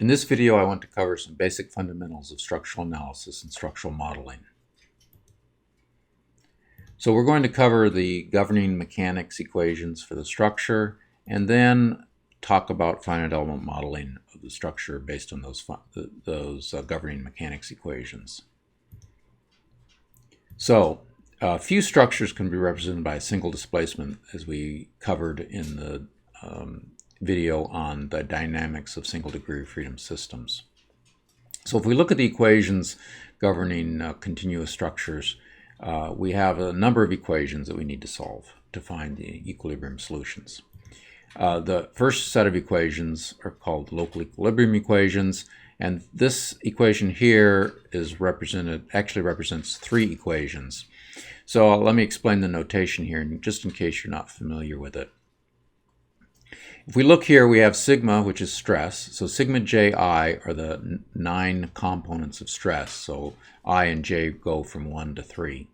In this video, I want to cover some basic fundamentals of structural analysis and structural modeling. So we're going to cover the governing mechanics equations for the structure, and then talk about finite element modeling of the structure based on those governing mechanics equations. So few structures can be represented by a single displacement, as we covered in the video on the dynamics of single degree of freedom systems. So if we look at the equations governing continuous structures, we have a number of equations that we need to solve to find the equilibrium solutions. The first set of equations are called local equilibrium equations, and this equation here actually represents three equations. So let me explain the notation here, just in case you're not familiar with it. If we look here, we have sigma, which is stress. So sigma ji are the 9 components of stress. So I and j go from 1 to 3.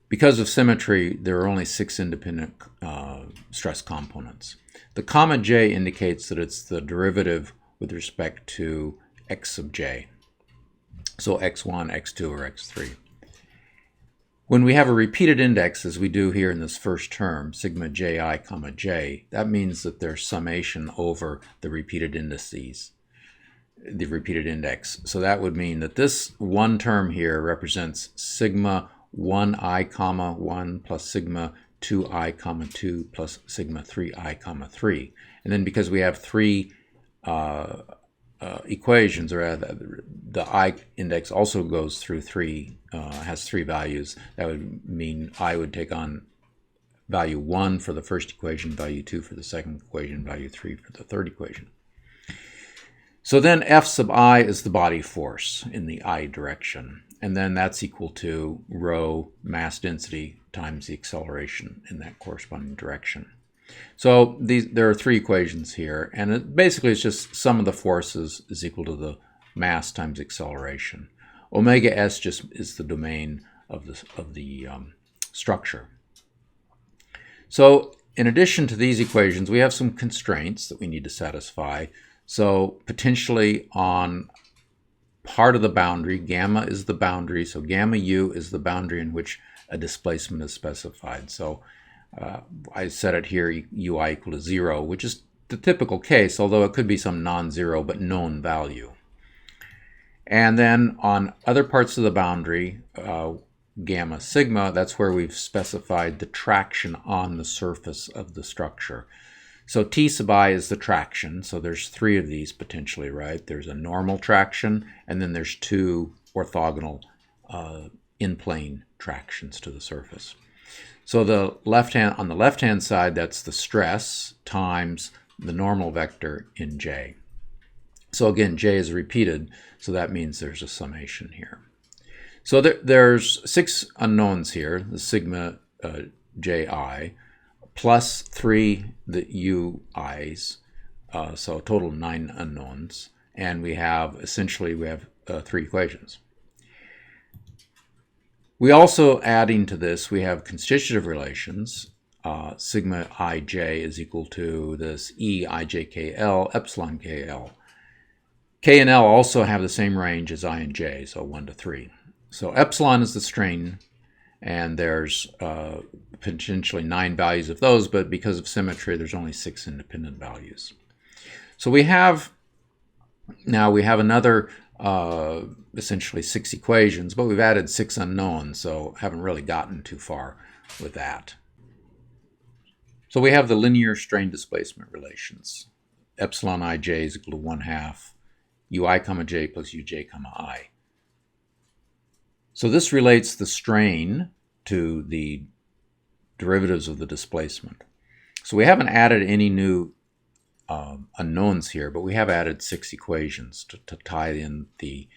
Because of symmetry, there are only 6 independent stress components. The comma j indicates that it's the derivative with respect to x sub j. So x1, x2, or x3. When we have a repeated index, as we do here in this first term, sigma ji comma j, that means that there's summation over the repeated indices, the repeated index. So that would mean that this one term here represents sigma 1I comma 1 plus sigma 2I comma 2 plus sigma 3I comma 3. And then because we have three equations, or the I index also goes through has 3 values. That would mean I would take on value 1 for the first equation, value 2 for the second equation, value 3 for the third equation. So then F sub I is the body force in the I direction, and then that's equal to rho mass density times the acceleration in that corresponding direction. So there are 3 equations here, and basically it's just sum of the forces is equal to the mass times acceleration. Omega s just is the domain of the structure. So in addition to these equations, we have some constraints that we need to satisfy. So potentially on part of the boundary, gamma is the boundary, so gamma u is the boundary in which a displacement is specified. So I set it here, ui equal to 0, which is the typical case, although it could be some non-zero but known value. And then on other parts of the boundary, gamma sigma, that's where we've specified the traction on the surface of the structure. So T sub I is the traction, so there's 3 of these potentially, right? There's a normal traction, and then there's 2 orthogonal in-plane tractions to the surface. So on the left-hand side, that's the stress times the normal vector in j. So again, j is repeated, so that means there's a summation here. So there's 6 unknowns here, the sigma ji, plus 3 the ui's, so a total of 9 unknowns, and we have 3 equations. We also, adding to this, we have constitutive relations. Sigma ij is equal to this e ijkl epsilon kl. K and L also have the same range as I and j, so 1 to 3. So epsilon is the strain, and there's potentially 9 values of those, but because of symmetry, there's only 6 independent values. So we have another essentially 6 equations, but we've added 6 unknowns, so haven't really gotten too far with that. So we have the linear strain displacement relations. Epsilon ij is equal to 1/2 ui comma j plus uj comma I. So this relates the strain to the derivatives of the displacement. So we haven't added any new unknowns here, but we have added 6 equations to tie in the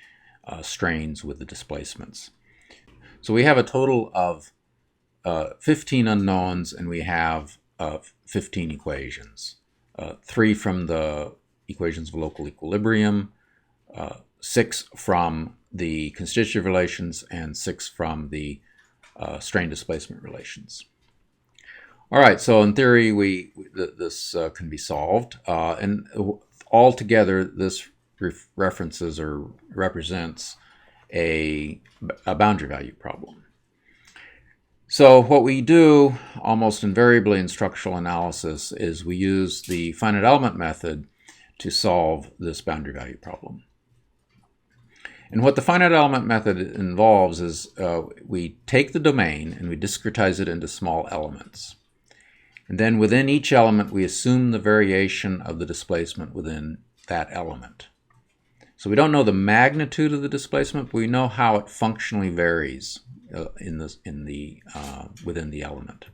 strains with the displacements. So we have a total of 15 unknowns, and we have 15 equations. 3 from the equations of local equilibrium, 6 from the constitutive relations, and 6 from the strain displacement relations. All right, so in theory, this can be solved. And altogether, this references or represents a boundary value problem. So what we do almost invariably in structural analysis is we use the finite element method to solve this boundary value problem. And what the finite element method involves is we take the domain and we discretize it into small elements. And then within each element, we assume the variation of the displacement within that element. So we don't know the magnitude of the displacement, but we know how it functionally varies within the element.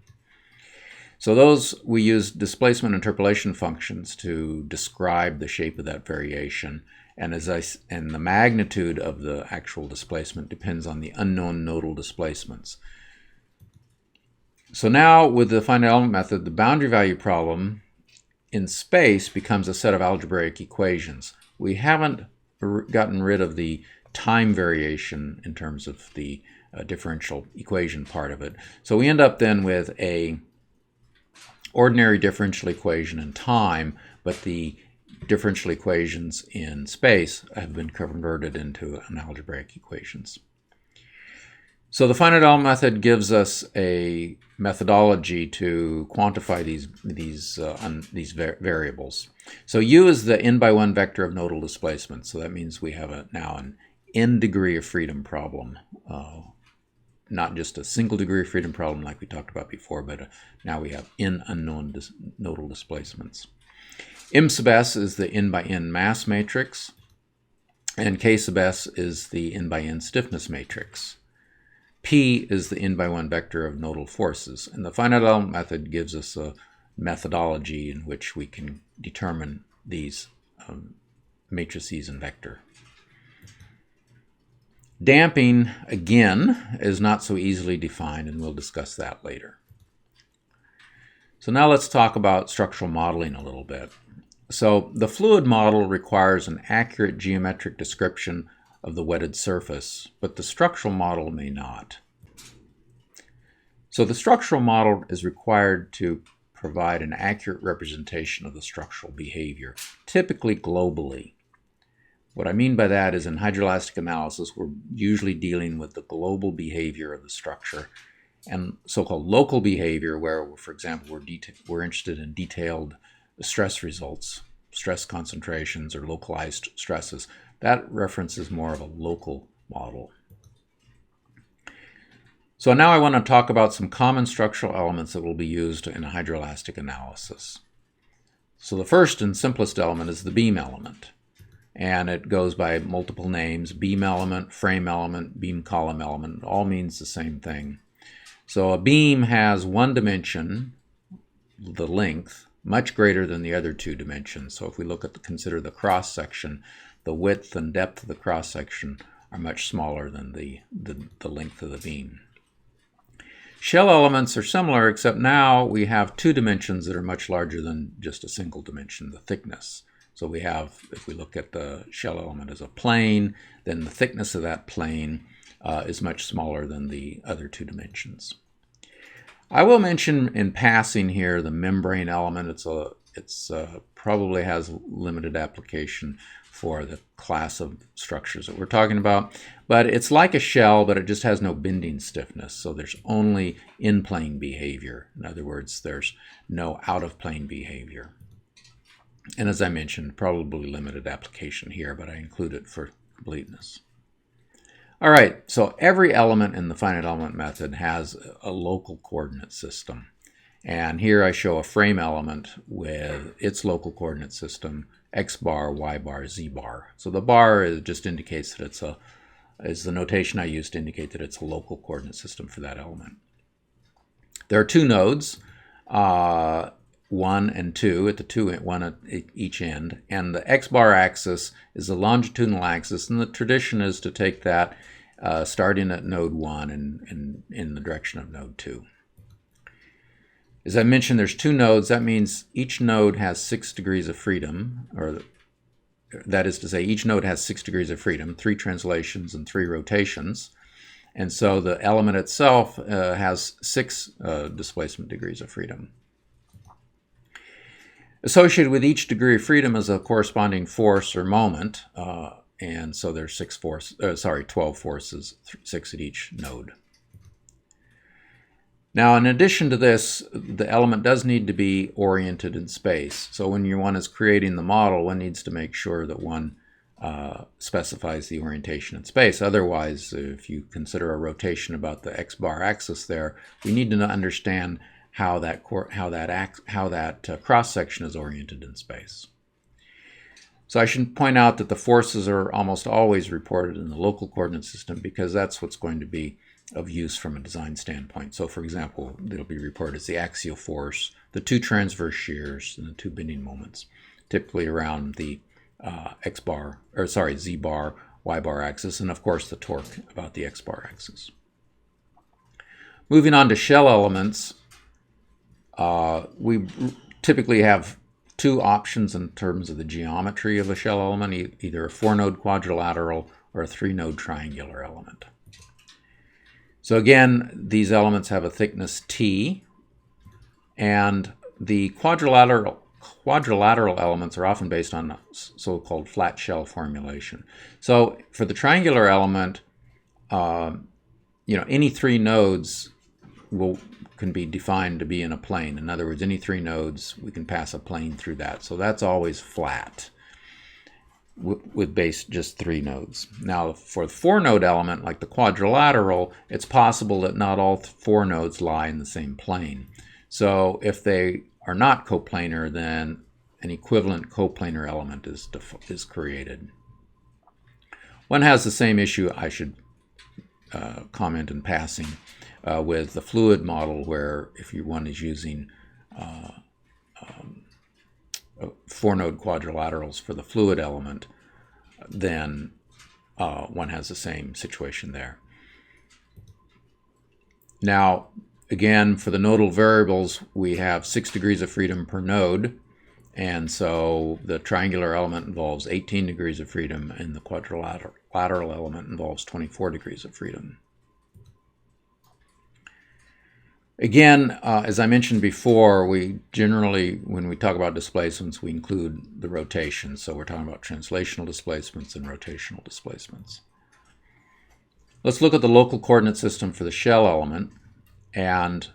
So those, we use displacement interpolation functions to describe the shape of that variation. And the magnitude of the actual displacement depends on the unknown nodal displacements. So now with the finite element method, the boundary value problem in space becomes a set of algebraic equations. We haven't gotten rid of the time variation in terms of the differential equation part of it. So we end up then with a ordinary differential equation in time, but the differential equations in space have been converted into an algebraic equations. So the finite element method gives us a methodology to quantify these variables. So U is the n×1 vector of nodal displacement. So that means we have now an n degree of freedom problem, not just a single degree of freedom problem like we talked about before, but now we have n unknown nodal displacements. M sub s is the n×n mass matrix, and K sub s is the n×n stiffness matrix. P is the n×1 vector of nodal forces, and the finite element method gives us a methodology in which we can determine these matrices and vector. Damping, again, is not so easily defined, and we'll discuss that later. So now let's talk about structural modeling a little bit. So the fluid model requires an accurate geometric description of the wetted surface, but the structural model may not. So the structural model is required to provide an accurate representation of the structural behavior, typically globally. What I mean by that is in hydroelastic analysis, we're usually dealing with the global behavior of the structure, and so-called local behavior, where, for example, we're interested in detailed stress results, stress concentrations, or localized stresses. That reference is more of a local model. So now I want to talk about some common structural elements that will be used in a hydroelastic analysis. So the first and simplest element is the beam element, and it goes by multiple names: beam element, frame element, beam column element. It all means the same thing. So a beam has one dimension, the length, much greater than the other two dimensions. So if we consider the cross section, the width and depth of the cross section are much smaller than the length of the beam. Shell elements are similar, except now we have two dimensions that are much larger than just a single dimension, the thickness. So we have, if we look at the shell element as a plane, then the thickness of that plane is much smaller than the other two dimensions. I will mention in passing here the membrane element. It's probably has limited application for the class of structures that we're talking about, but it's like a shell, but it just has no bending stiffness. So there's only in-plane behavior. In other words, there's no out-of-plane behavior. And as I mentioned, probably limited application here, but I include it for completeness. All right, so every element in the finite element method has a local coordinate system. And here I show a frame element with its local coordinate system, x bar, y bar, z bar. So the bar just indicates that is the notation I use to indicate that it's a local coordinate system for that element. There are two nodes, 1 and 2, one at each end, and the x bar axis is the longitudinal axis, and the tradition is to take that starting at node 1 and in the direction of node 2. As I mentioned, there's two nodes. That means each node has 6 degrees of freedom, or that is to say, each node has 6 degrees of freedom, 3 translations and 3 rotations. And so the element itself has 6 displacement degrees of freedom. Associated with each degree of freedom is a corresponding force or moment, and so there's 12 forces, 6 at each node. Now, in addition to this, the element does need to be oriented in space. So when one is creating the model, one needs to make sure that one specifies the orientation in space. Otherwise, if you consider a rotation about the x-bar axis there, we need to understand how that cross-section is oriented in space. So I should point out that the forces are almost always reported in the local coordinate system because that's what's going to be of use from a design standpoint. So for example, it'll be reported as the axial force, the 2 transverse shears, and the 2 bending moments, typically around the z-bar, y-bar axis, and of course the torque about the x-bar axis. Moving on to shell elements, we typically have 2 options in terms of the geometry of a shell element, either a 4-node quadrilateral or a 3-node triangular element. So again, these elements have a thickness T, and the quadrilateral elements are often based on so-called flat shell formulation. So for the triangular element, any 3 nodes can be defined to be in a plane. In other words, any 3 nodes, we can pass a plane through that. So that's always flat with base just 3 nodes. Now for the 4-node element, like the quadrilateral, it's possible that not all 4 nodes lie in the same plane. So if they are not coplanar, then an equivalent coplanar element is created. One has the same issue, I should comment in passing, with the fluid model, where if one is using 4-node quadrilaterals for the fluid element, then one has the same situation there. Now, again, for the nodal variables, we have 6 degrees of freedom per node, and so the triangular element involves 18 degrees of freedom, and the quadrilateral element involves 24 degrees of freedom. Again, as I mentioned before, we generally, when we talk about displacements, we include the rotation. So we're talking about translational displacements and rotational displacements. Let's look at the local coordinate system for the shell element. And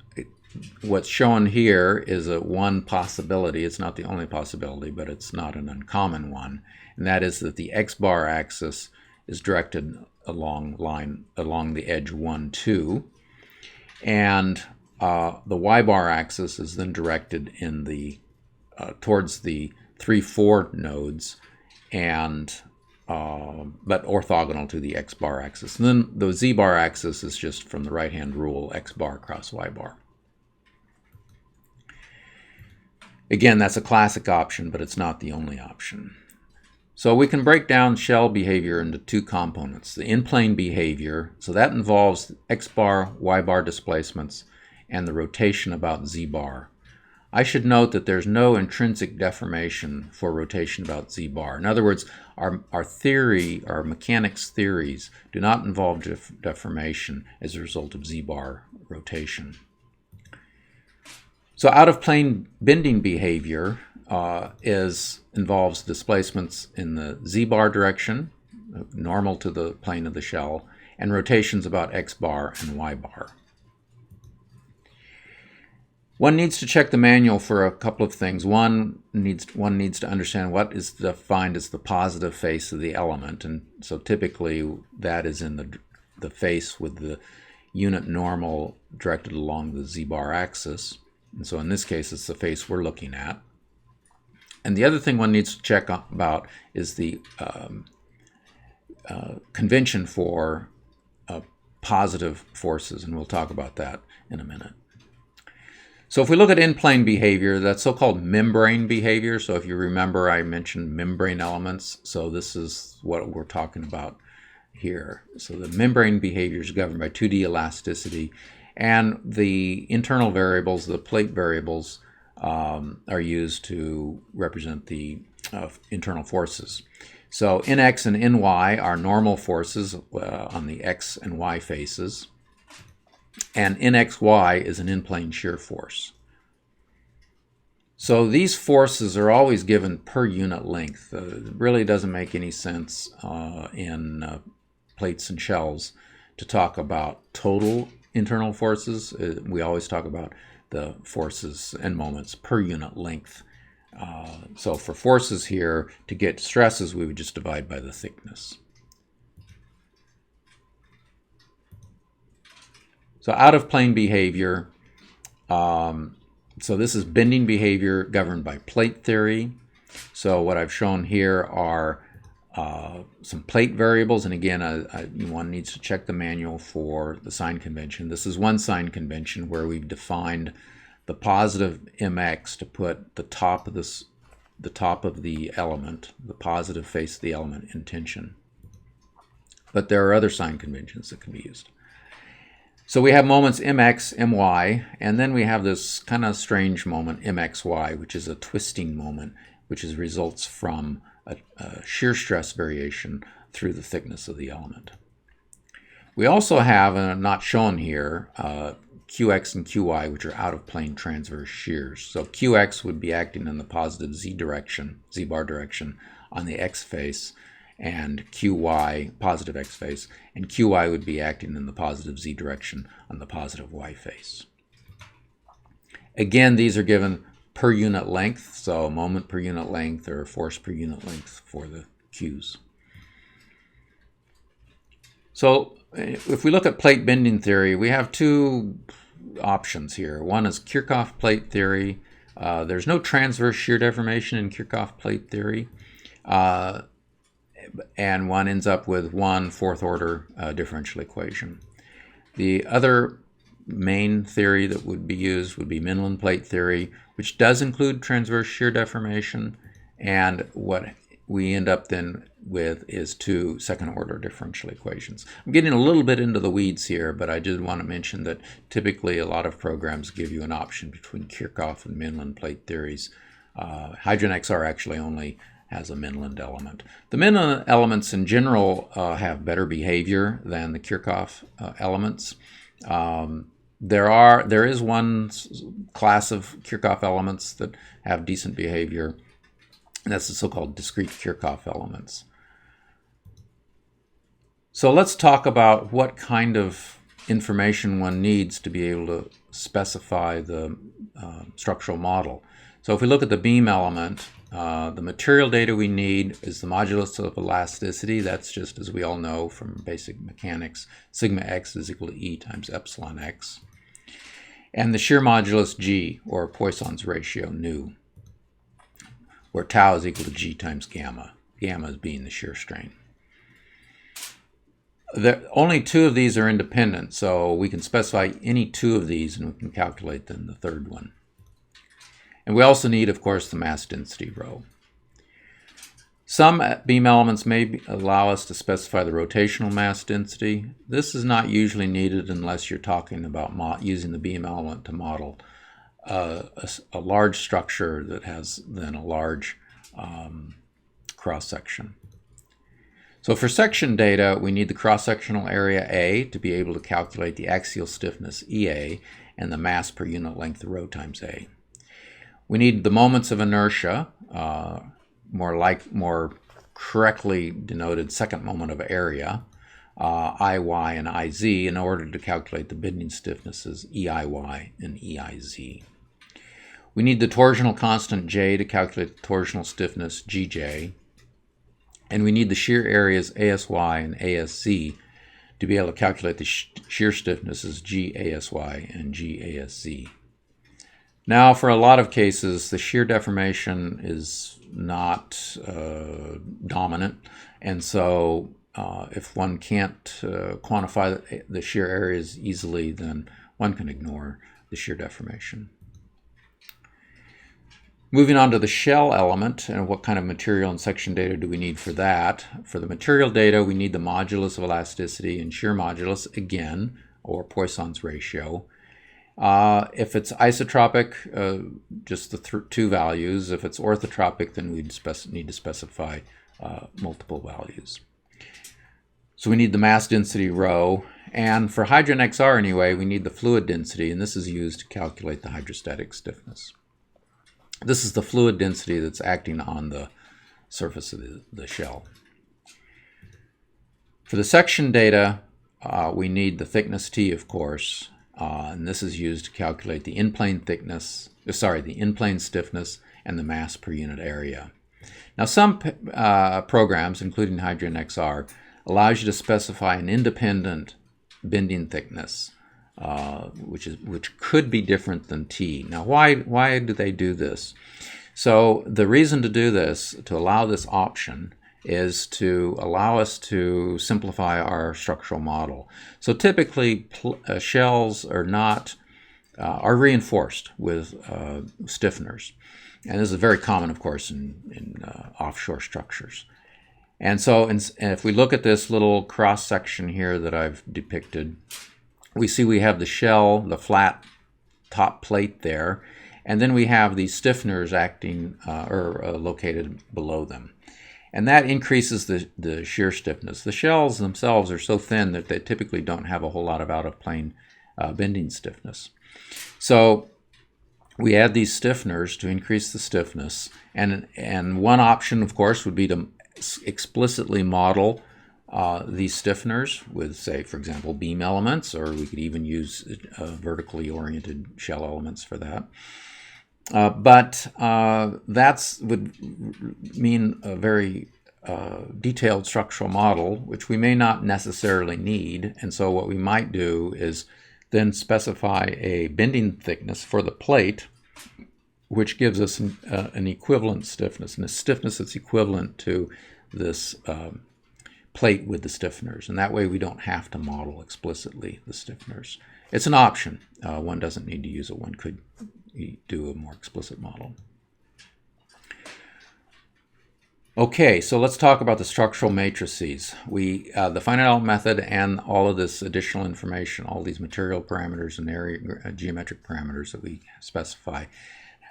what's shown here is one possibility. It's not the only possibility, but it's not an uncommon one. And that is that the x-bar axis is directed along the edge 1, 2. And the y-bar axis is then directed in towards the 3, 4 nodes, and but orthogonal to the x-bar axis. And then the z-bar axis is just from the right-hand rule, x-bar cross y-bar. Again, that's a classic option, but it's not the only option. So we can break down shell behavior into 2 components. The in-plane behavior, so that involves x-bar, y-bar displacements, and the rotation about z-bar. I should note that there's no intrinsic deformation for rotation about z-bar. In other words, our mechanics theories do not involve deformation as a result of z-bar rotation. So out-of-plane bending behavior involves displacements in the z-bar direction, normal to the plane of the shell, and rotations about x-bar and y-bar. One needs to check the manual for a couple of things. One needs to understand what is defined as the positive face of the element, and so typically that is in the face with the unit normal directed along the z-bar axis. And so in this case, it's the face we're looking at. And the other thing one needs to check about is the convention for positive forces, and we'll talk about that in a minute. So if we look at in-plane behavior, that's so-called membrane behavior. So if you remember, I mentioned membrane elements. So this is what we're talking about here. So the membrane behavior is governed by 2D elasticity, and the internal variables, the plate variables, are used to represent the internal forces. So Nx and Ny are normal forces on the x and y faces, and Nxy is an in-plane shear force. So these forces are always given per unit length. It really doesn't make any sense in plates and shells to talk about total internal forces. We always talk about the forces and moments per unit length. So for forces here, to get stresses, we would just divide by the thickness. So out of plane behavior, so this is bending behavior governed by plate theory. So what I've shown here are some plate variables, and again, one needs to check the manual for the sign convention. This is one sign convention where we've defined the positive mx to put the top of the element, the positive face of the element, in tension. But there are other sign conventions that can be used. So we have moments mx, my, and then we have this kind of strange moment mxy, which is a twisting moment, which results from a shear stress variation through the thickness of the element. We also have, not shown here, qx and qy, which are out of plane transverse shears. So qx would be acting in the positive z direction, z bar direction, on the x face, and qy, positive x face, and qy would be acting in the positive z direction on the positive y face. Again, these are given per unit length, so moment per unit length or force per unit length for the q's. So if we look at plate bending theory, we have two options here. One is Kirchhoff plate theory. There's no transverse shear deformation in Kirchhoff plate theory. And one ends up with one fourth order differential equation. The other main theory that would be used would be Minland plate theory, which does include transverse shear deformation, and what we end up then with is two second order differential equations. I'm getting a little bit into the weeds here, but I did want to mention that typically a lot of programs give you an option between Kirchhoff and Minland plate theories. hydroelasticity actually only has a Minland element. The Minland elements in general have better behavior than the Kirchhoff elements. There is one class of Kirchhoff elements that have decent behavior, and that's the so-called discrete Kirchhoff elements. So let's talk about what kind of information one needs to be able to specify the structural model. So if we look at the beam element, the material data we need is the modulus of elasticity. That's just, as we all know from basic mechanics, sigma x is equal to E times epsilon x. And the shear modulus G, or Poisson's ratio nu, where tau is equal to G times gamma, gamma is being the shear strain. Only two of these are independent, so we can specify any two of these and we can calculate then the third one. And we also need, of course, the mass density rho. Some beam elements may allow us to specify the rotational mass density. This is not usually needed unless you're talking about using the beam element to model a large structure that has then a large cross-section. So for section data, we need the cross-sectional area A to be able to calculate the axial stiffness EA and the mass per unit length rho times A. We need the moments of inertia, more correctly denoted second moment of area, IY and IZ, in order to calculate the bending stiffnesses EIY and EIZ. We need the torsional constant J to calculate the torsional stiffness GJ, and we need the shear areas ASY and ASZ to be able to calculate the shear stiffnesses GASY and GASZ. Now, for a lot of cases, the shear deformation is not dominant, and so if one can't quantify the shear areas easily, then one can ignore the shear deformation. Moving on to the shell element, and what kind of material and section data do we need for that? For the material data, we need the modulus of elasticity and shear modulus, again, or Poisson's ratio. If it's isotropic, just the two values. If it's orthotropic, then we'd need to specify multiple values. So we need the mass density rho, and for hydrogen XR anyway, we need the fluid density, and this is used to calculate the hydrostatic stiffness. This is the fluid density that's acting on the surface of the shell. For the section data, we need the thickness T, of course, and this is used to calculate the in-plane thickness, the in-plane stiffness and the mass per unit area. Now, some programs, including Hydroelasticity, allows you to specify an independent bending thickness, which could be different than T. Now, why do they do this? So the reason to do this, to allow this option, is to allow us to simplify our structural model. So typically, shells are reinforced with stiffeners, and this is very common, of course, in offshore structures. And so, if we look at this little cross section here that I've depicted, we see we have the shell, the flat top plate there, and then we have these stiffeners acting located below them. And that increases the shear stiffness. The shells themselves are so thin that they typically don't have a whole lot of out-of-plane bending stiffness. So we add these stiffeners to increase the stiffness. And one option, of course, would be to explicitly model these stiffeners with, say, for example, beam elements, or we could even use vertically oriented shell elements for that. But that would mean a very detailed structural model, which we may not necessarily need. And so what we might do is then specify a bending thickness for the plate, which gives us an equivalent stiffness, and a stiffness that's equivalent to this plate with the stiffeners. And that way we don't have to model explicitly the stiffeners. It's an option. One doesn't need to use it. One could do a more explicit model. Okay, so let's talk about the structural matrices. The finite element method and all of this additional information, all these material parameters and area geometric parameters that we specify.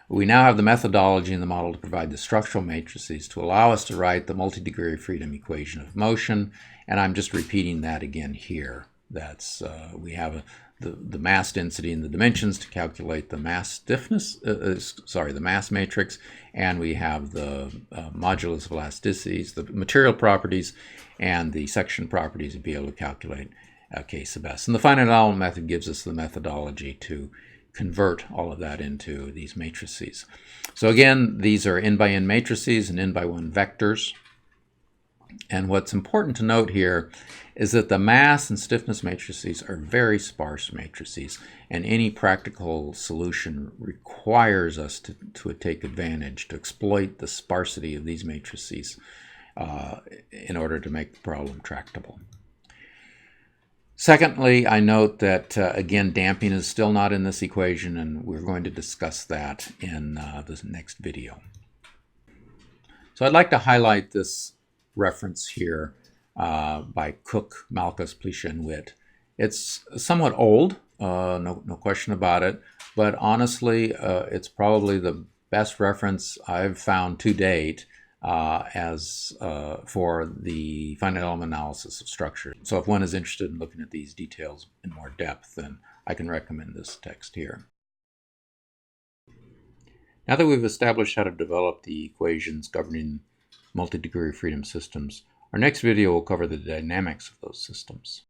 We now have the methodology in the model to provide the structural matrices to allow us to write the multi-degree of freedom equation of motion, and I'm just repeating that again here. That's we have the mass density and the dimensions to calculate the mass stiffness, the mass matrix, and we have the modulus of elasticities, the material properties, and the section properties to be able to calculate K sub S. And the finite element method gives us the methodology to convert all of that into these matrices. So again, these are n-by-n matrices and n-by-1 vectors. And what's important to note here is that the mass and stiffness matrices are very sparse matrices, and any practical solution requires us to take advantage, to exploit the sparsity of these matrices in order to make the problem tractable. Secondly, I note that, again, damping is still not in this equation, and we're going to discuss that in the next video. So I'd like to highlight this reference here by Cook, Malkus, Plicha, and Witt. It's somewhat old, no question about it, but honestly, it's probably the best reference I've found to date for the finite element analysis of structure. So if one is interested in looking at these details in more depth, then I can recommend this text here. Now that we've established how to develop the equations governing multi-degree freedom systems, our next video will cover the dynamics of those systems.